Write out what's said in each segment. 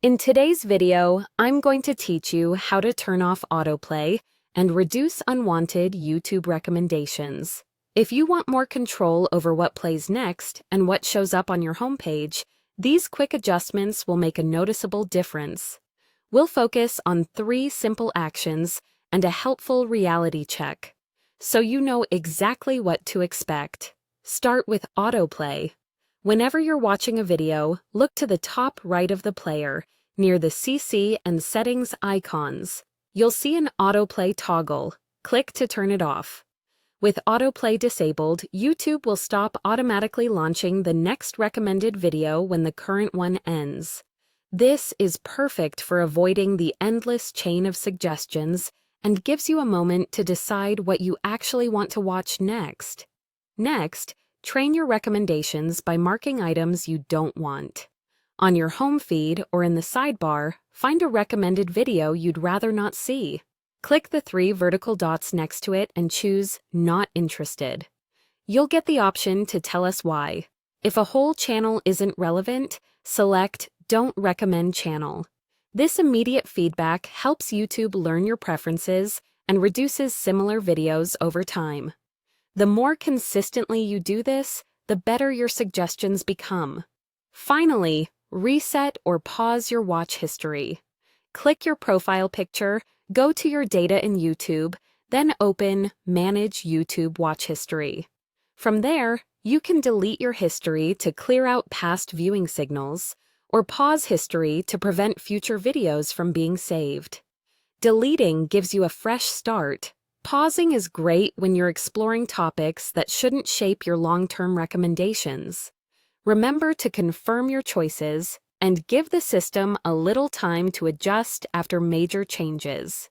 In today's video, I'm going to teach you how to turn off autoplay and reduce unwanted YouTube recommendations. If you want more control over what plays next and what shows up on your homepage, these quick adjustments will make a noticeable difference. We'll focus on 3 simple actions and a helpful reality check, so you know exactly what to expect. Start with autoplay. Whenever you're watching a video, look to the top right of the player, near the CC and settings icons. You'll see an autoplay toggle. Click to turn it off. With autoplay disabled, YouTube will stop automatically launching the next recommended video when the current one ends. This is perfect for avoiding the endless chain of suggestions and gives you a moment to decide what you actually want to watch next. Next, train your recommendations by marking items you don't want. On your home feed or in the sidebar, find a recommended video you'd rather not see. Click the 3 vertical dots next to it and choose Not Interested. You'll get the option to tell us why. If a whole channel isn't relevant, select Don't Recommend Channel. This immediate feedback helps YouTube learn your preferences and reduces similar videos over time. The more consistently you do this, the better your suggestions become. Finally, reset or pause your watch history. Click your profile picture, go to your data in YouTube, then open Manage YouTube Watch History. From there, you can delete your history to clear out past viewing signals, or pause history to prevent future videos from being saved. Deleting gives you a fresh start. Pausing is great when you're exploring topics that shouldn't shape your long-term recommendations. Remember to confirm your choices and give the system a little time to adjust after major changes.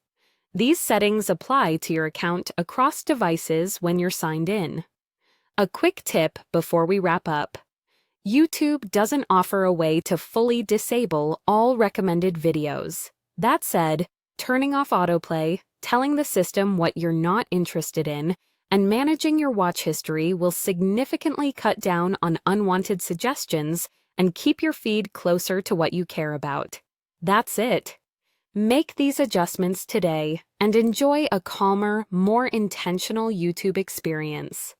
These settings apply to your account across devices when you're signed in. A quick tip before we wrap up. YouTube doesn't offer a way to fully disable all recommended videos. That said, turning off autoplay, telling the system what you're not interested in, and managing your watch history will significantly cut down on unwanted suggestions and keep your feed closer to what you care about. That's it. Make these adjustments today and enjoy a calmer, more intentional YouTube experience.